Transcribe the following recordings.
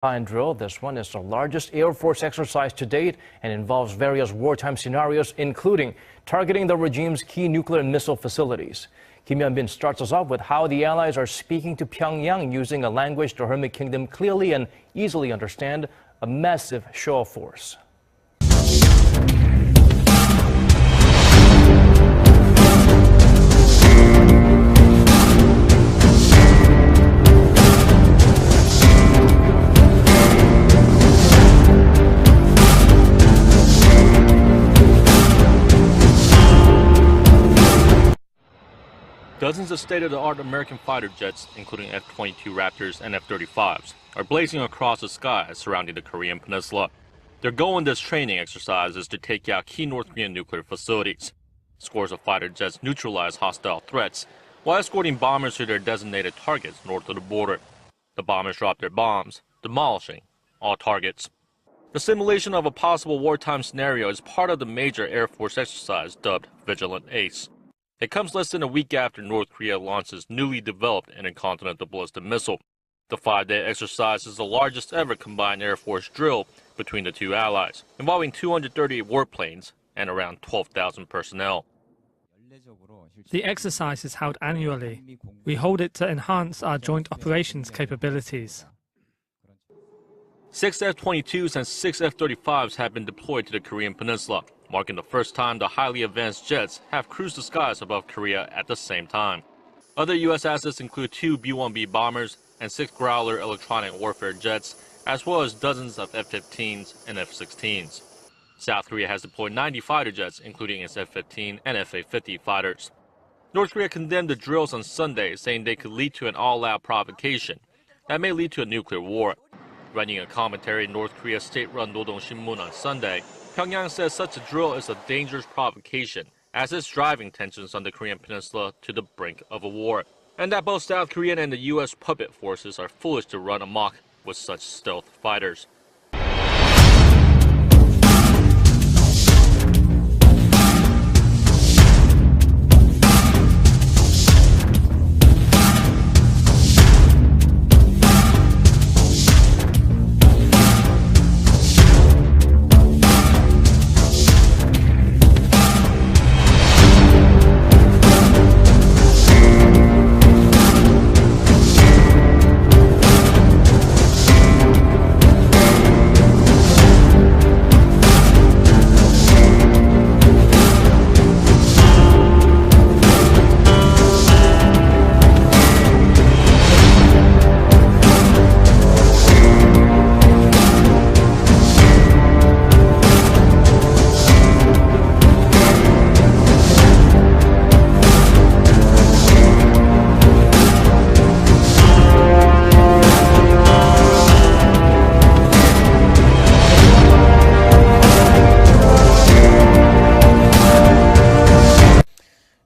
Drill. This one is the largest Air Force exercise to date and involves various wartime scenarios, including targeting the regime's key nuclear and missile facilities. Kim Hyun-bin starts us off with how the allies are speaking to Pyongyang using a language the Hermit Kingdom clearly and easily understand, a massive show of force. Dozens of state-of-the-art American fighter jets, including F-22 Raptors and F-35s, are blazing across the skies surrounding the Korean peninsula. Their goal in this training exercise is to take out key North Korean nuclear facilities. Scores of fighter jets neutralize hostile threats while escorting bombers to their designated targets north of the border. The bombers drop their bombs, demolishing all targets. The simulation of a possible wartime scenario is part of the major Air Force exercise dubbed Vigilant Ace. It comes less than a week after North Korea launches newly developed intercontinental ballistic missile. The 5-day exercise is the largest ever combined Air Force drill between the two allies, involving 238 warplanes and around 12,000 personnel. The exercise is held annually. We hold it to enhance our joint operations capabilities. 6 F-22s and 6 F-35s have been deployed to the Korean peninsula, marking the first time the highly advanced jets have cruised the skies above Korea at the same time. Other U.S. assets include 2 B-1B bombers and 6 Growler electronic warfare jets, as well as dozens of F-15s and F-16s. South Korea has deployed 90 fighter jets, including its F-15 and F-A-50 fighters. North Korea condemned the drills on Sunday, saying they could lead to an all-out provocation that may lead to a nuclear war. Writing a commentary in North Korea's state-run Rodong Sinmun on Sunday, Pyongyang says such a drill is a dangerous provocation, as it's driving tensions on the Korean peninsula to the brink of a war, and that both South Korean and the U.S. puppet forces are foolish to run amok with such stealth fighters.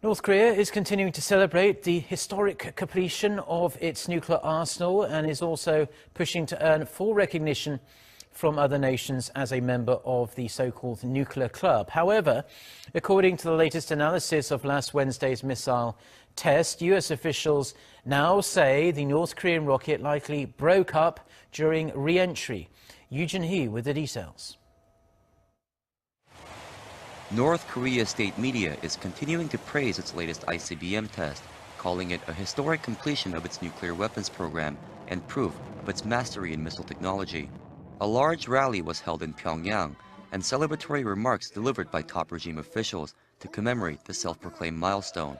North Korea is continuing to celebrate the historic completion of its nuclear arsenal and is also pushing to earn full recognition from other nations as a member of the so-called nuclear club. However, according to the latest analysis of last Wednesday's missile test, U.S. officials now say the North Korean rocket likely broke up during re-entry. Yoo Jin-hee with the details. North Korea state media is continuing to praise its latest ICBM test, calling it a historic completion of its nuclear weapons program and proof of its mastery in missile technology. A large rally was held in Pyongyang, and celebratory remarks delivered by top regime officials to commemorate the self-proclaimed milestone.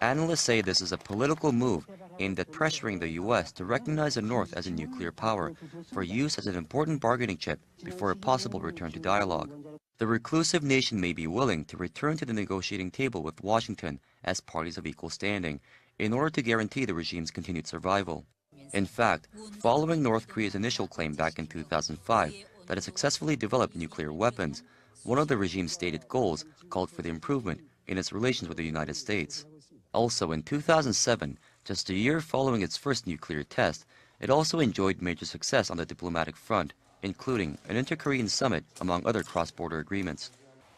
Analysts say this is a political move aimed at pressuring the U.S. to recognize the North as a nuclear power for use as an important bargaining chip before a possible return to dialogue. The reclusive nation may be willing to return to the negotiating table with Washington as parties of equal standing in order to guarantee the regime's continued survival. In fact, following North Korea's initial claim back in 2005 that it successfully developed nuclear weapons, one of the regime's stated goals called for the improvement in its relations with the United States. Also in 2007, just a year following its first nuclear test, it also enjoyed major success on the diplomatic front, including an inter-Korean summit among other cross-border agreements.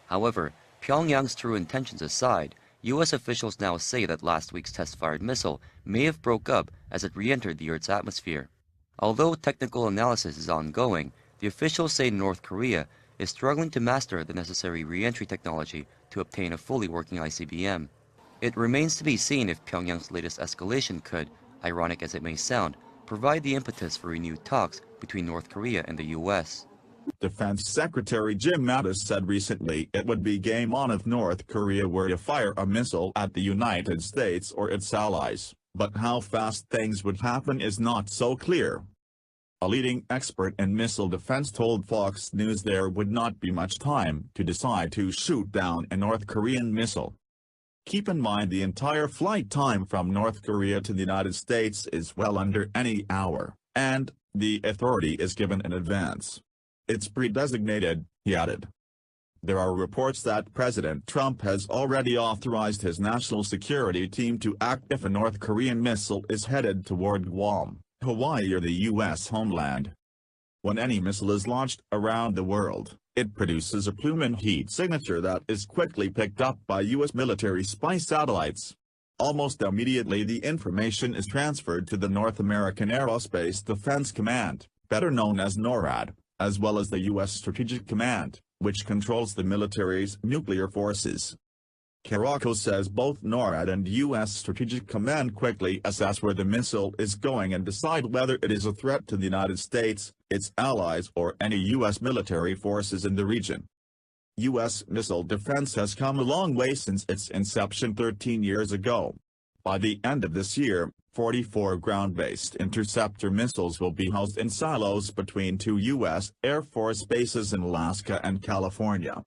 However, Pyongyang's true intentions aside, U.S. officials now say that last week's test-fired missile may have broke up as it re-entered the Earth's atmosphere. Although technical analysis is ongoing, the officials say North Korea is struggling to master the necessary re-entry technology to obtain a fully working ICBM. It remains to be seen if Pyongyang's latest escalation could, ironic as it may sound, provide the impetus for renewed talks between North Korea and the U.S. Defense Secretary Jim Mattis said recently it would be game on if North Korea were to fire a missile at the United States or its allies, but how fast things would happen is not so clear. A leading expert in missile defense told Fox News there would not be much time to decide to shoot down a North Korean missile. Keep in mind the entire flight time from North Korea to the United States is well under any hour, and the authority is given in advance. It's pre-designated, he added. There are reports that President Trump has already authorized his national security team to act if a North Korean missile is headed toward Guam, Hawaii or the U.S. homeland. When any missile is launched around the world, it produces a plume and heat signature that is quickly picked up by U.S. military spy satellites. Almost immediately the information is transferred to the North American Aerospace Defense Command, better known as NORAD, as well as the U.S. Strategic Command, which controls the military's nuclear forces. Caraco says both NORAD and U.S. Strategic Command quickly assess where the missile is going and decide whether it is a threat to the United States, its allies or any U.S. military forces in the region. U.S. missile defense has come a long way since its inception 13 years ago. By the end of this year, 44 ground-based interceptor missiles will be housed in silos between 2 U.S. Air Force bases in Alaska and California.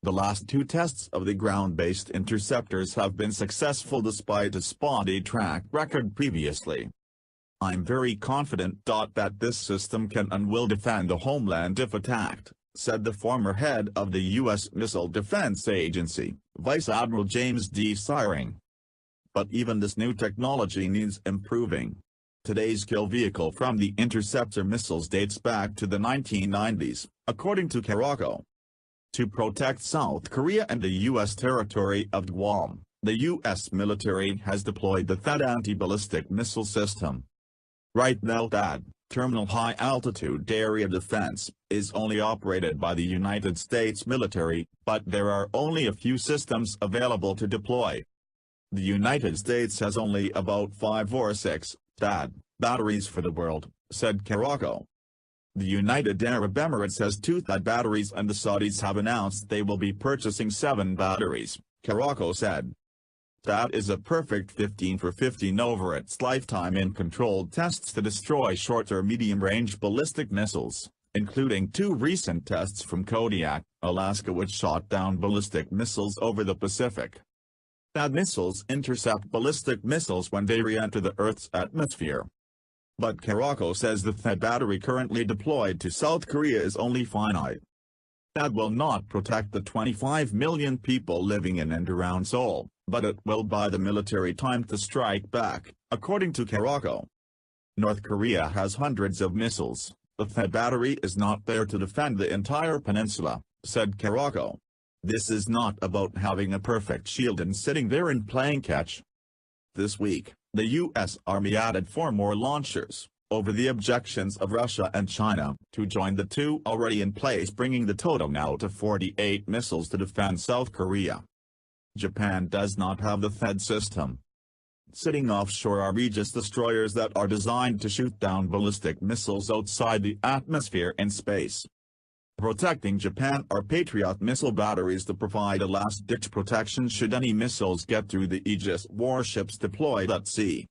The last 2 tests of the ground-based interceptors have been successful despite a spotty track record previously. I'm very confident that this system can and will defend the homeland if attacked, said the former head of the U.S. Missile Defense Agency, Vice Admiral James D. Syring. But even this new technology needs improving. Today's kill vehicle from the interceptor missiles dates back to the 1990s, according to Caraco. To protect South Korea and the U.S. territory of Guam, the U.S. military has deployed the THAAD anti-ballistic missile system. Right now THAAD, Terminal High Altitude Area Defense, is only operated by the United States military, but there are only a few systems available to deploy. The United States has only about 5 or 6 THAAD batteries for the world, said Caraco. The United Arab Emirates has 2 THAAD batteries and the Saudis have announced they will be purchasing 7 batteries, Caraco said. THAAD is a perfect 15 for 15 over its lifetime in controlled tests to destroy short or medium-range ballistic missiles, including 2 recent tests from Kodiak, Alaska which shot down ballistic missiles over the Pacific. THAAD missiles intercept ballistic missiles when they re-enter the Earth's atmosphere. But Caraco says the THAAD battery currently deployed to South Korea is only finite. THAAD will not protect the 25 million people living in and around Seoul, but it will buy the military time to strike back, according to Caraco. North Korea has hundreds of missiles. The THAAD battery is not there to defend the entire peninsula, said Caraco. This is not about having a perfect shield and sitting there and playing catch. This week, the U.S. Army added 4 more launchers, over the objections of Russia and China, to join the 2 already in place, bringing the total now to 48 missiles to defend South Korea. Japan does not have the THAAD system. Sitting offshore are Aegis destroyers that are designed to shoot down ballistic missiles outside the atmosphere in space. Protecting Japan are Patriot missile batteries to provide a last-ditch protection should any missiles get through the Aegis warships deployed at sea.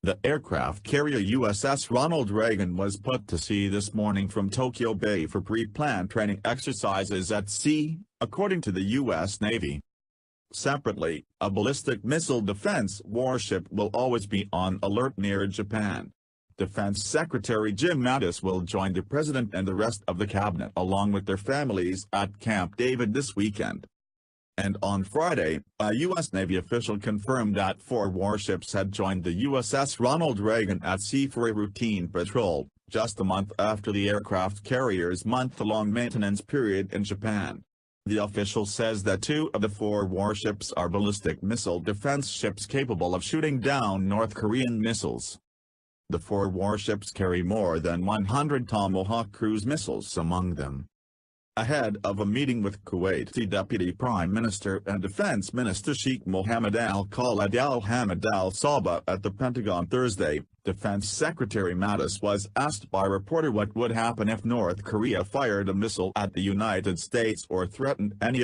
The aircraft carrier USS Ronald Reagan was put to sea this morning from Tokyo Bay for pre-planned training exercises at sea, according to the U.S. Navy. Separately, a ballistic missile defense warship will always be on alert near Japan. Defense Secretary Jim Mattis will join the president and the rest of the cabinet along with their families at Camp David this weekend. And on Friday, a U.S. Navy official confirmed that 4 warships had joined the USS Ronald Reagan at sea for a routine patrol, just a month after the aircraft carrier's month-long maintenance period in Japan. The official says that 2 of the 4 warships are ballistic missile defense ships capable of shooting down North Korean missiles. The 4 warships carry more than 100 Tomahawk cruise missiles among them. Ahead of a meeting with Kuwaiti Deputy Prime Minister and Defense Minister Sheikh Mohammed Al-Khalid Al-Hamid Al-Sabah at the Pentagon Thursday, Defense Secretary Mattis was asked by a reporter what would happen if North Korea fired a missile at the United States or threatened any